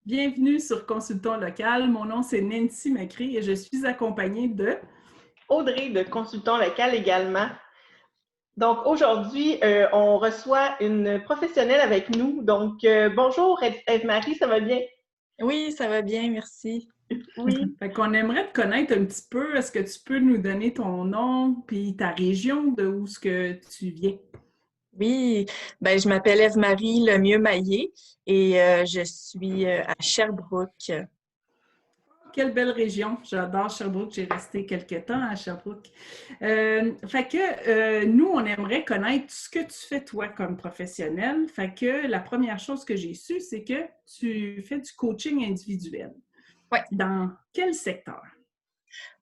Bienvenue sur Consultons local. Mon nom, c'est Nancy Macri et je suis accompagnée de... Audrey de Consultons local également. Donc aujourd'hui, on reçoit une professionnelle avec nous. Donc bonjour Eve-Marie, ça va bien? Oui, ça va bien, merci. Oui. Fait qu'on aimerait te connaître un petit peu. Est-ce que tu peux nous donner ton nom puis ta région de où ce que tu viens? Oui, ben je m'appelle Eve-Marie Lemieux-Maillé et je suis à Sherbrooke. Quelle belle région! J'adore Sherbrooke. J'ai resté quelques temps à Sherbrooke. Nous, on aimerait connaître ce que tu fais toi comme professionnel. Fait que la première chose que j'ai su, c'est que tu fais du coaching individuel. Ouais. Dans quel secteur?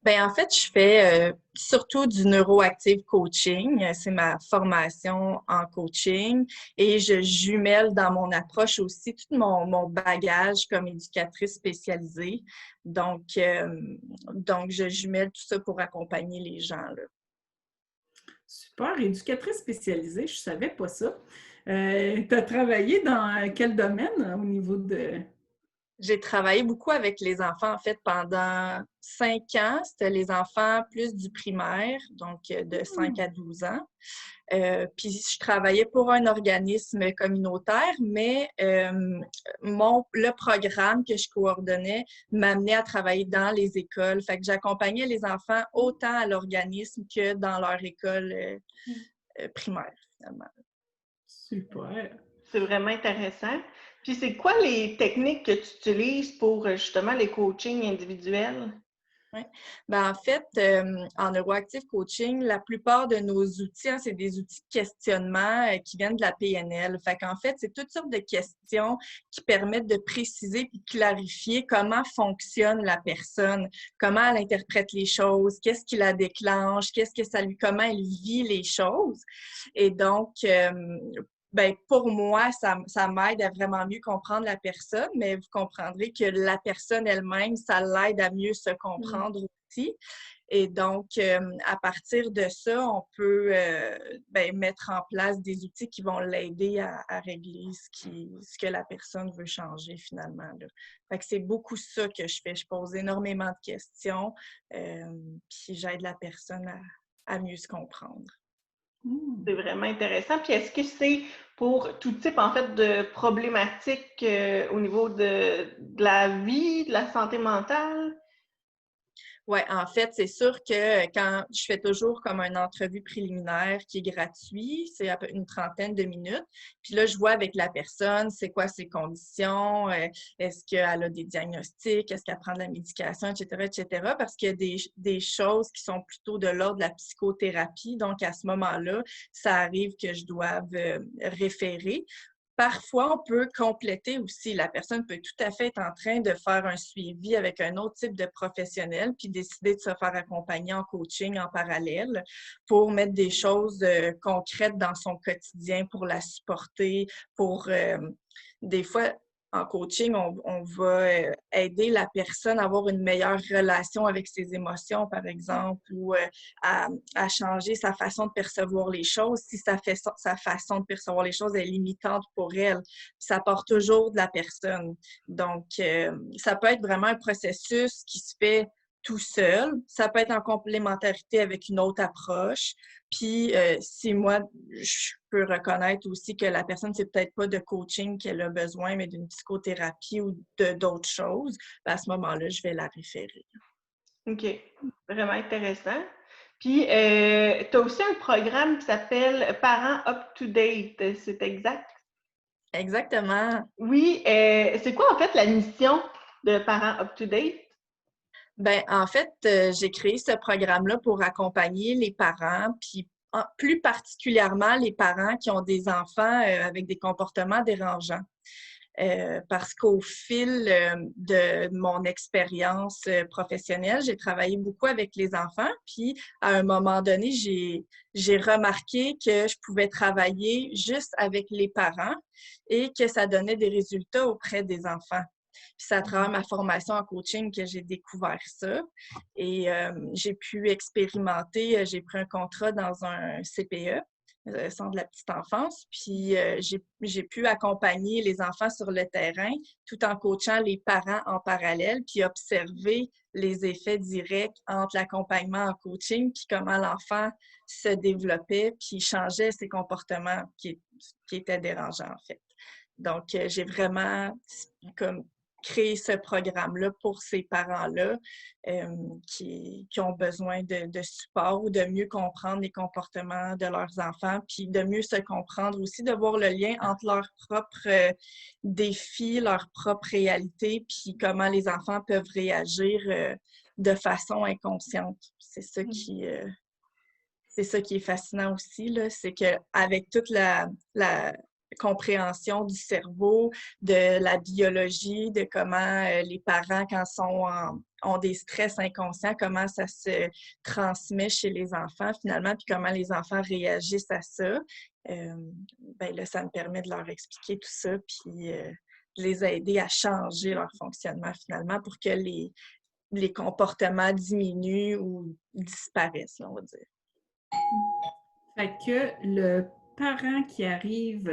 Ben en fait, je fais surtout du neuroactive coaching. C'est ma formation en coaching et je jumelle dans mon approche aussi tout mon bagage comme éducatrice spécialisée. Donc, je jumelle tout ça pour accompagner les gens, là. Super, éducatrice spécialisée, je ne savais pas ça. Tu as travaillé dans quel domaine au niveau de... J'ai travaillé beaucoup avec les enfants, en fait, pendant 5 ans. C'était les enfants plus du primaire, donc de 5 à 12 ans. Puis je travaillais pour un organisme communautaire, mais le programme que je coordonnais m'amenait à travailler dans les écoles. Fait que j'accompagnais les enfants autant à l'organisme que dans leur école primaire, finalement. Super. C'est vraiment intéressant. Puis c'est quoi les techniques que tu utilises pour justement les coachings individuels? Oui. Ben, en fait, en neuroactive coaching, la plupart de nos outils, c'est des outils de questionnement qui viennent de la PNL. Fait qu'en fait, c'est toutes sortes de questions qui permettent de préciser et de clarifier comment fonctionne la personne, comment elle interprète les choses, qu'est-ce qui la déclenche, comment elle vit les choses. Et donc, ben, pour moi, ça m'aide à vraiment mieux comprendre la personne, mais vous comprendrez que la personne elle-même, ça l'aide à mieux se comprendre aussi. Et donc, à partir de ça, on peut mettre en place des outils qui vont l'aider à régler ce que la personne veut changer finalement, là. Fait que c'est beaucoup ça que je fais. Je pose énormément de questions, puis j'aide la personne à mieux se comprendre. C'est vraiment intéressant. Puis est-ce que c'est pour tout type en fait de problématiques au niveau de la vie, de la santé mentale? Oui, en fait, c'est sûr que quand je fais toujours comme une entrevue préliminaire qui est gratuite, c'est à peu une trentaine de minutes. Puis là, je vois avec la personne, c'est quoi ses conditions, est-ce qu'elle a des diagnostics, est-ce qu'elle prend de la médication, etc., etc. Parce qu'il y a des choses qui sont plutôt de l'ordre de la psychothérapie. Donc, à ce moment-là, ça arrive que je doive référer. Parfois, on peut compléter aussi. La personne peut tout à fait être en train de faire un suivi avec un autre type de professionnel, puis décider de se faire accompagner en coaching en parallèle pour mettre des choses concrètes dans son quotidien pour la supporter, pour des fois, en coaching, on va aider la personne à avoir une meilleure relation avec ses émotions, par exemple, ou à changer sa façon de percevoir les choses si sa façon de percevoir les choses est limitante pour elle. Ça part toujours de la personne. Donc, ça peut être vraiment un processus qui se fait tout seul. Ça peut être en complémentarité avec une autre approche. Puis, si moi, je peux reconnaître aussi que la personne, c'est peut-être pas de coaching qu'elle a besoin, mais d'une psychothérapie ou d'autres choses, ben à ce moment-là, je vais la référer. OK. Vraiment intéressant. Puis, tu as aussi un programme qui s'appelle Parents Up to Date, c'est exact? Exactement. Oui, c'est quoi en fait la mission de Parents Up to Date? Ben, en fait, j'ai créé ce programme-là pour accompagner les parents, puis plus particulièrement les parents qui ont des enfants avec des comportements dérangeants. Parce qu'au fil de mon expérience professionnelle, j'ai travaillé beaucoup avec les enfants, puis à un moment donné, j'ai remarqué que je pouvais travailler juste avec les parents et que ça donnait des résultats auprès des enfants. Puis c'est à travers ma formation en coaching que j'ai découvert ça et j'ai pu expérimenter. J'ai pris un contrat dans un CPE centre de la petite enfance. Puis j'ai pu accompagner les enfants sur le terrain tout en coachant les parents en parallèle, puis observer les effets directs entre l'accompagnement en coaching, puis comment l'enfant se développait, puis changeait ses comportements qui étaient dérangeants, en fait. Donc, j'ai vraiment comme créé ce programme-là pour ces parents-là qui ont besoin de support ou de mieux comprendre les comportements de leurs enfants, puis de mieux se comprendre aussi, de voir le lien entre leurs propres défis, leur propre réalité, puis comment les enfants peuvent réagir de façon inconsciente. C'est ça qui est fascinant aussi, là, c'est qu'avec toute la compréhension du cerveau, de la biologie, de comment les parents, quand ont des stress inconscients, comment ça se transmet chez les enfants finalement, puis comment les enfants réagissent à ça, ben là, ça me permet de leur expliquer tout ça, puis de les aider à changer leur fonctionnement finalement pour que les comportements diminuent ou disparaissent, on va dire. Fait que le parent qui arrive,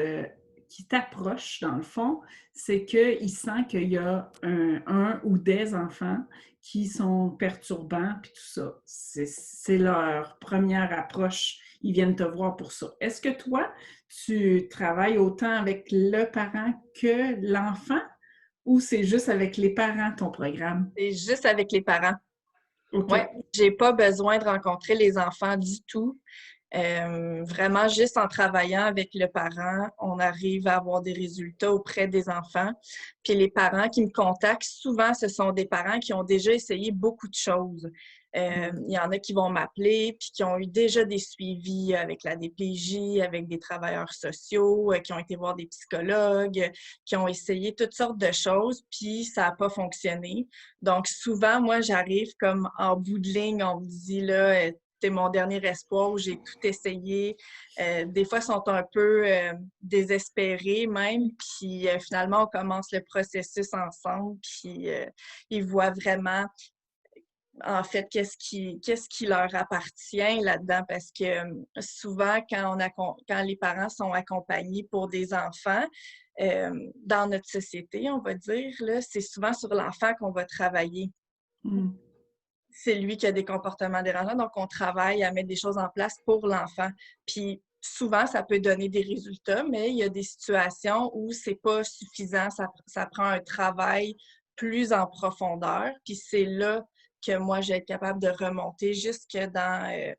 qui t'approche, dans le fond, c'est qu'il sent qu'il y a un ou des enfants qui sont perturbants, puis tout ça. C'est leur première approche. Ils viennent te voir pour ça. Est-ce que toi, tu travailles autant avec le parent que l'enfant ou c'est juste avec les parents, ton programme? C'est juste avec les parents. OK. Oui, j'ai pas besoin de rencontrer les enfants du tout. Vraiment, juste en travaillant avec le parent, on arrive à avoir des résultats auprès des enfants. Puis les parents qui me contactent, souvent, ce sont des parents qui ont déjà essayé beaucoup de choses. Il y en a qui vont m'appeler, puis qui ont eu déjà des suivis avec la DPJ, avec des travailleurs sociaux, qui ont été voir des psychologues, qui ont essayé toutes sortes de choses, puis ça n'a pas fonctionné. Donc, souvent, moi, j'arrive comme en bout de ligne, on me dit, là, c'est mon dernier espoir où j'ai tout essayé. Des fois, ils sont un peu désespérés même. Puis finalement, on commence le processus ensemble. Puis ils voient vraiment, en fait, qu'est-ce qui leur appartient là-dedans. Parce que souvent, quand les parents sont accompagnés pour des enfants, dans notre société, on va dire, là, c'est souvent sur l'enfant qu'on va travailler. C'est lui qui a des comportements dérangeants, donc on travaille à mettre des choses en place pour l'enfant. Puis souvent, ça peut donner des résultats, mais il y a des situations où c'est pas suffisant, ça prend un travail plus en profondeur, puis c'est là que moi, je vais être capable de remonter jusque dans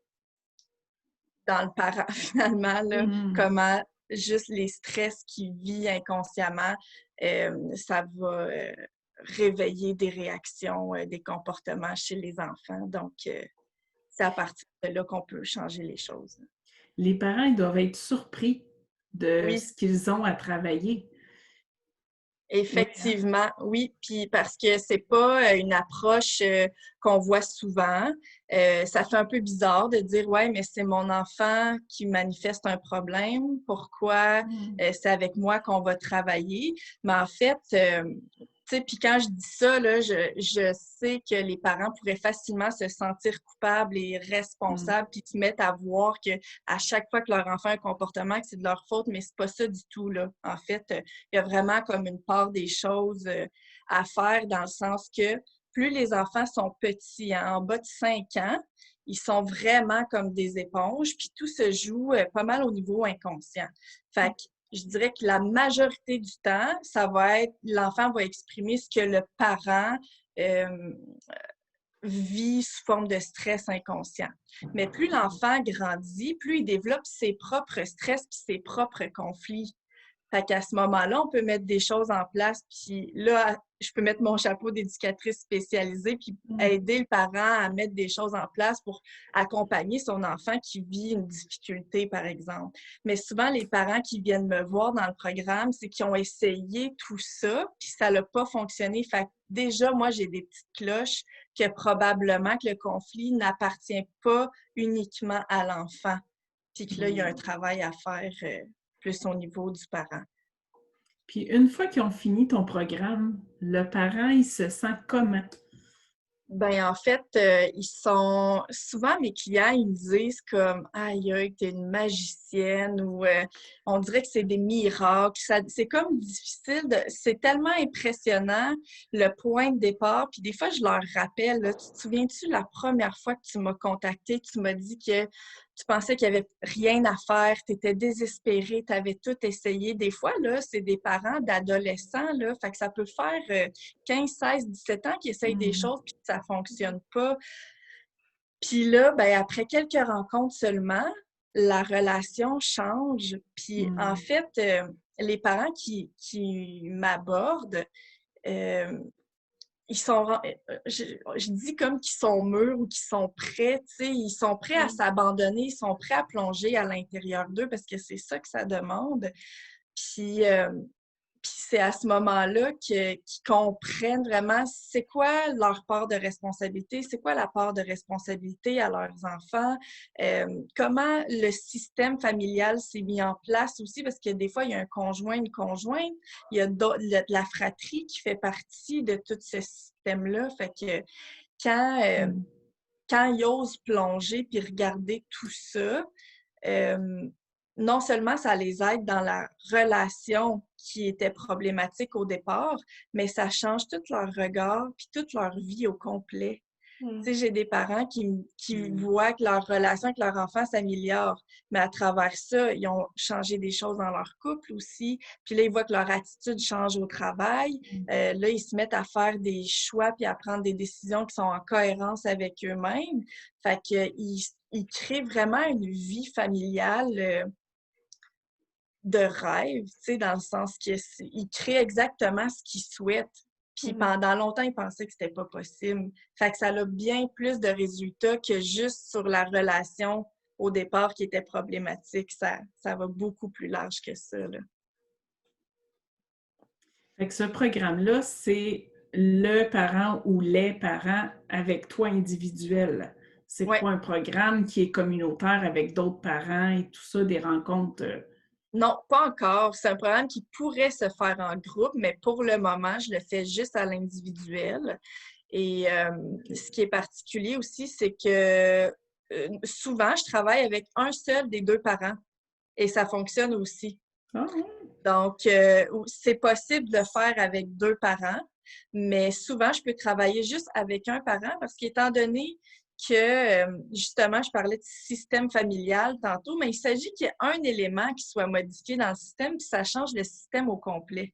le parent, finalement, là, comment juste les stress qu'il vit inconsciemment, ça va réveiller des réactions, des comportements chez les enfants. Donc, c'est à partir de là qu'on peut changer les choses. Les parents, ils doivent être surpris de ce qu'ils ont à travailler. Effectivement, oui. Puis parce que c'est pas une approche qu'on voit souvent. Ça fait un peu bizarre de dire « Ouais, mais c'est mon enfant qui manifeste un problème. Pourquoi c'est avec moi qu'on va travailler? » Mais en fait, tu sais, puis quand je dis ça, là, je sais que les parents pourraient facilement se sentir coupables et responsables, puis se mettre à voir qu'à chaque fois que leur enfant a un comportement, que c'est de leur faute, mais c'est pas ça du tout, là. En fait, il y a vraiment comme une part des choses à faire dans le sens que plus les enfants sont petits, hein, en bas de 5 ans, ils sont vraiment comme des éponges, puis tout se joue pas mal au niveau inconscient. Fait que je dirais que la majorité du temps, ça va être, l'enfant va exprimer ce que le parent vit sous forme de stress inconscient. Mais plus l'enfant grandit, plus il développe ses propres stress et ses propres conflits. Fait qu'à ce moment-là, on peut mettre des choses en place. Puis là, je peux mettre mon chapeau d'éducatrice spécialisée puis aider le parent à mettre des choses en place pour accompagner son enfant qui vit une difficulté, par exemple. Mais souvent, les parents qui viennent me voir dans le programme, c'est qu'ils ont essayé tout ça, puis ça n'a pas fonctionné. Fait que déjà, moi, j'ai des petites cloches que probablement que le conflit n'appartient pas uniquement à l'enfant. Puis que là, il y a un travail à faire plus au niveau du parent. Puis une fois qu'ils ont fini ton programme, le parent, il se sent comment? Ben en fait, ils sont souvent mes clients, ils me disent comme aïe aïe, t'es une magicienne ou on dirait que c'est des miracles. C'est comme difficile c'est tellement impressionnant le point de départ. Puis des fois, je leur rappelle, là, tu te souviens-tu la première fois que tu m'as contacté, tu m'as dit que tu pensais qu'il n'y avait rien à faire, tu étais désespérée, tu avais tout essayé. Des fois, là, c'est des parents d'adolescents, là, fait que ça peut faire 15, 16, 17 ans qui essayent des choses puis que ça ne fonctionne pas. Puis là, ben, après quelques rencontres seulement, la relation change. Puis en fait, les parents qui m'abordent, euh, ils sont, je dis comme qu'ils sont mûrs ou qu'ils sont prêts, tu sais, ils sont prêts à s'abandonner, ils sont prêts à plonger à l'intérieur d'eux parce que c'est ça que ça demande. Puis, puis c'est à ce moment-là qu'ils comprennent vraiment c'est quoi leur part de responsabilité, c'est quoi la part de responsabilité à leurs enfants, comment le système familial s'est mis en place aussi, parce que des fois, il y a un conjoint, une conjointe, il y a de la fratrie qui fait partie de tout ce système-là. Fait que quand ils osent plonger puis regarder tout ça, non seulement ça les aide dans la relation qui était problématique au départ, mais ça change tout leur regard puis toute leur vie au complet. Tu sais, j'ai des parents qui voient que leur relation avec leur enfant s'améliore, mais à travers ça, ils ont changé des choses dans leur couple aussi. Puis là, ils voient que leur attitude change au travail. Là, ils se mettent à faire des choix puis à prendre des décisions qui sont en cohérence avec eux-mêmes. Fait qu'ils créent vraiment une vie familiale de rêve, tu sais, dans le sens qu'ils créent exactement ce qu'ils souhaitent. Puis pendant longtemps, ils pensaient que c'était pas possible. Fait que ça a bien plus de résultats que juste sur la relation au départ qui était problématique. Ça va beaucoup plus large que ça, là. Fait que ce programme-là, c'est le parent ou les parents avec toi individuel. C'est Ouais. pas un programme qui est communautaire avec d'autres parents et tout ça, des rencontres. Non, pas encore. C'est un programme qui pourrait se faire en groupe, mais pour le moment, je le fais juste à l'individuel. Et ce qui est particulier aussi, c'est que souvent, je travaille avec un seul des deux parents et ça fonctionne aussi. Ah, Donc, c'est possible de le faire avec deux parents, mais souvent, je peux travailler juste avec un parent parce qu'étant donné que, justement, je parlais de système familial tantôt, mais il s'agit qu'il y ait un élément qui soit modifié dans le système, puis ça change le système au complet.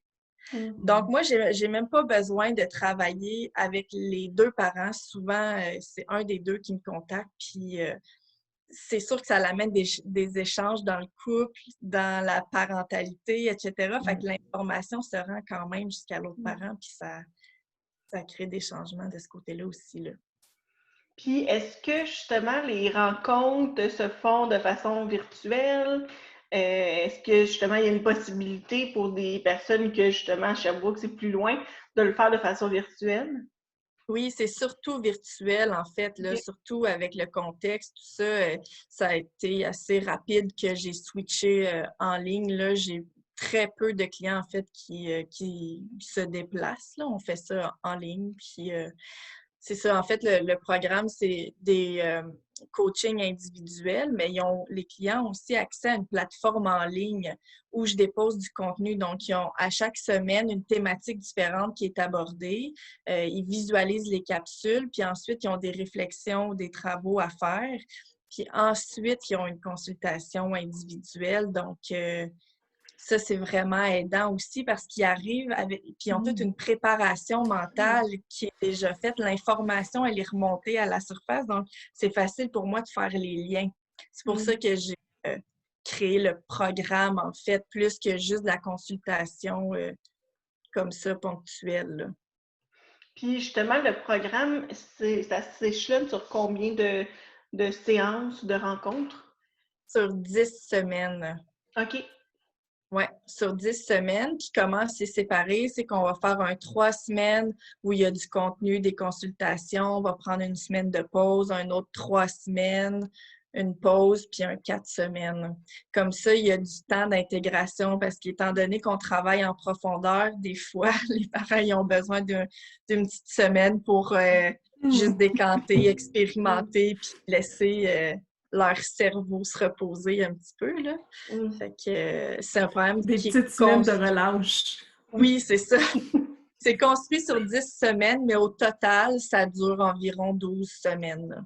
Donc, moi, j'ai même pas besoin de travailler avec les deux parents. Souvent, c'est un des deux qui me contacte, puis c'est sûr que ça amène des échanges dans le couple, dans la parentalité, etc. Fait que l'information se rend quand même jusqu'à l'autre parent, puis ça crée des changements de ce côté-là aussi, là. Puis, est-ce que justement les rencontres se font de façon virtuelle? Est-ce que justement il y a une possibilité pour des personnes que justement à Sherbrooke c'est plus loin de le faire de façon virtuelle? Oui, c'est surtout virtuel, en fait, là, Ok. surtout avec le contexte, tout ça, ça a été assez rapide que j'ai switché en ligne. Là, j'ai très peu de clients, en fait, qui se déplacent. Là. On fait ça en ligne, puis c'est ça, en fait, le programme, c'est des coachings individuels, mais les clients ont aussi accès à une plateforme en ligne où je dépose du contenu. Donc, ils ont à chaque semaine une thématique différente qui est abordée. Ils visualisent les capsules, puis ensuite, ils ont des réflexions, des travaux à faire. Puis ensuite, ils ont une consultation individuelle. Donc, ça, c'est vraiment aidant aussi parce qu'ils arrivent avec, puis ils ont toute une préparation mentale qui est déjà faite. L'information, elle est remontée à la surface, donc c'est facile pour moi de faire les liens. C'est pour ça que j'ai créé le programme, en fait, plus que juste de la consultation comme ça, ponctuelle, là. Puis justement, le programme, ça s'échelonne sur combien de séances, de rencontres? Sur 10 semaines. OK. Oui, sur 10 semaines. Puis comment c'est séparé? C'est qu'on va faire 3 semaines où il y a du contenu, des consultations. On va prendre une semaine de pause, un autre 3 semaines, une pause, puis 4 semaines. Comme ça, il y a du temps d'intégration parce qu'étant donné qu'on travaille en profondeur, des fois, les parents ils ont besoin d'une petite semaine pour juste décanter, expérimenter, puis laisser leur cerveau se reposer un petit peu, là. Fait que c'est un programme Des qui est petites semaines de relâche. Oui, c'est ça. C'est construit sur 10 semaines, mais au total, ça dure environ 12 semaines, là,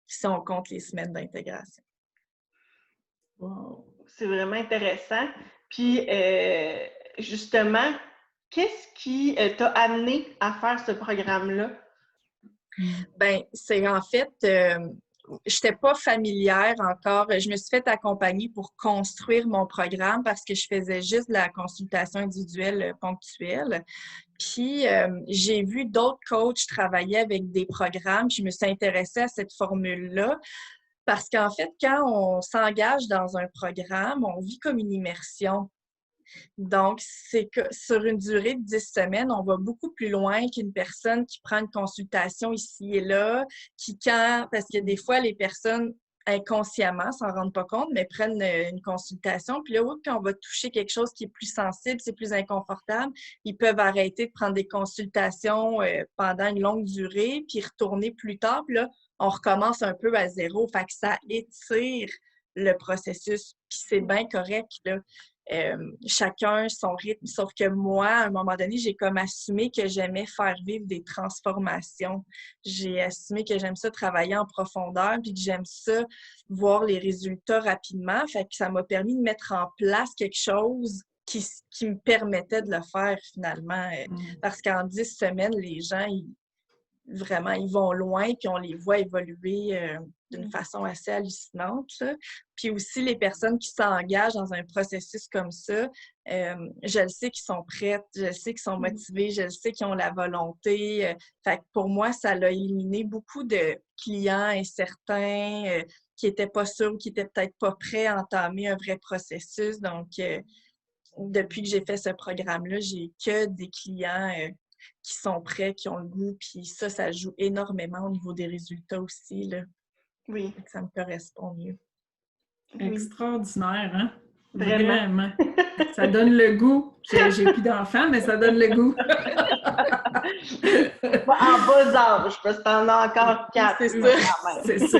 si on compte les semaines d'intégration. Wow. C'est vraiment intéressant. Puis, justement, qu'est-ce qui t'a amené à faire ce programme-là? Bien, c'est en fait, je n'étais pas familière encore. Je me suis fait accompagner pour construire mon programme parce que je faisais juste de la consultation individuelle ponctuelle. Puis, j'ai vu d'autres coachs travailler avec des programmes. Je me suis intéressée à cette formule-là parce qu'en fait, quand on s'engage dans un programme, on vit comme une immersion. Donc, c'est que sur une durée de 10 semaines, on va beaucoup plus loin qu'une personne qui prend une consultation ici et là, parce que des fois, les personnes inconsciemment, s'en rendent pas compte, mais prennent une consultation. Puis là, quand on va toucher quelque chose qui est plus sensible, c'est plus inconfortable, ils peuvent arrêter de prendre des consultations pendant une longue durée, puis retourner plus tard. Puis là, on recommence un peu à zéro. Fait que ça étire le processus. Puis c'est bien correct, là. Chacun son rythme. Sauf que moi, à un moment donné, j'ai comme assumé que j'aimais faire vivre des transformations. J'ai assumé que j'aime ça travailler en profondeur puis que j'aime ça voir les résultats rapidement. Fait que ça m'a permis de mettre en place quelque chose qui me permettait de le faire finalement. Parce qu'en 10 semaines, les gens, vraiment, ils vont loin, puis on les voit évoluer d'une façon assez hallucinante, là. Puis aussi, les personnes qui s'engagent dans un processus comme ça, je le sais qu'ils sont prêtes, je le sais qu'ils sont motivés, je le sais qu'ils ont la volonté. Fait que pour moi, ça a éliminé beaucoup de clients incertains qui n'étaient pas sûrs, qui n'étaient peut-être pas prêts à entamer un vrai processus. Donc, depuis que j'ai fait ce programme-là, j'ai que des clients qui sont prêts, qui ont le goût, puis ça joue énormément au niveau des résultats aussi, là. Oui. Ça me correspond mieux. Extraordinaire, hein? Vraiment. Ça donne le goût. J'ai plus d'enfants, mais ça donne le goût. En bas âge, parce que t'en as encore 4. C'est ça. C'est ça.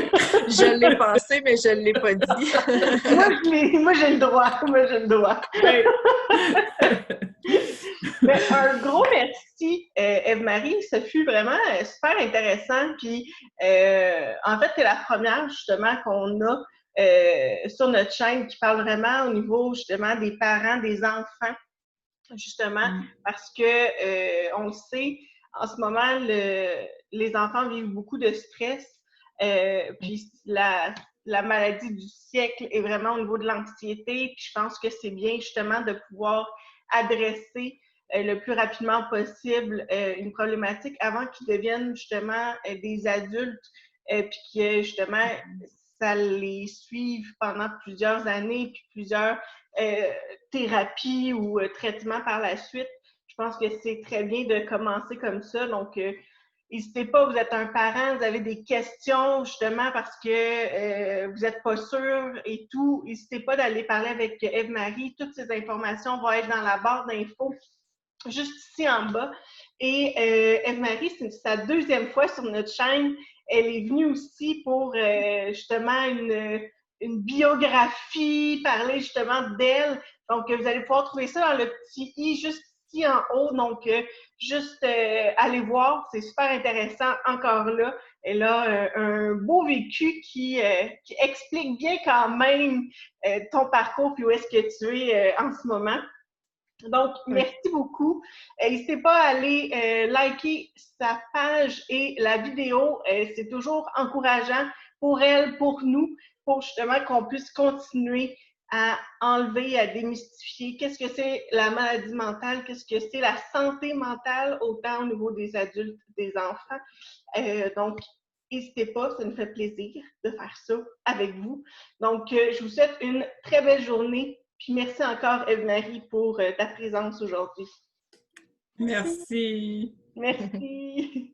Je l'ai pensé, mais je ne l'ai pas dit. Moi, j'ai le droit. Moi, j'ai le droit. Oui. Ben, un gros merci, Eve-Marie. Ça fut vraiment super intéressant. Puis, en fait, c'est la première, justement, qu'on a sur notre chaîne qui parle vraiment au niveau, justement, des parents, des enfants, justement, parce que, on le sait, en ce moment, les enfants vivent beaucoup de stress. Puis, la maladie du siècle est vraiment au niveau de l'anxiété. Puis, je pense que c'est bien, justement, de pouvoir adresser le plus rapidement possible une problématique avant qu'ils deviennent justement des adultes, puis que justement ça les suive pendant plusieurs années, puis plusieurs thérapies ou traitements par la suite. Je pense que c'est très bien de commencer comme ça. Donc, n'hésitez pas, vous êtes un parent, vous avez des questions justement parce que vous n'êtes pas sûr et tout. N'hésitez pas d'aller parler avec Eve-Marie. Toutes ces informations vont être dans la barre d'infos juste ici en bas. Et Eve-Marie, c'est sa deuxième fois sur notre chaîne. Elle est venue aussi pour justement une biographie, parler justement d'elle. Donc, vous allez pouvoir trouver ça dans le petit i juste ici en haut. Donc, juste allez voir, c'est super intéressant encore là. Elle a un beau vécu qui explique bien quand même ton parcours puis où est-ce que tu es en ce moment. Donc, merci beaucoup. N'hésitez pas à aller liker sa page et la vidéo. C'est toujours encourageant pour elle, pour nous, pour justement qu'on puisse continuer à enlever, à démystifier qu'est-ce que c'est la maladie mentale, qu'est-ce que c'est la santé mentale, autant au niveau des adultes, des enfants. Donc, n'hésitez pas, ça nous fait plaisir de faire ça avec vous. Donc, je vous souhaite une très belle journée. Puis merci encore, Eve-Marie, pour ta présence aujourd'hui. Merci. Merci.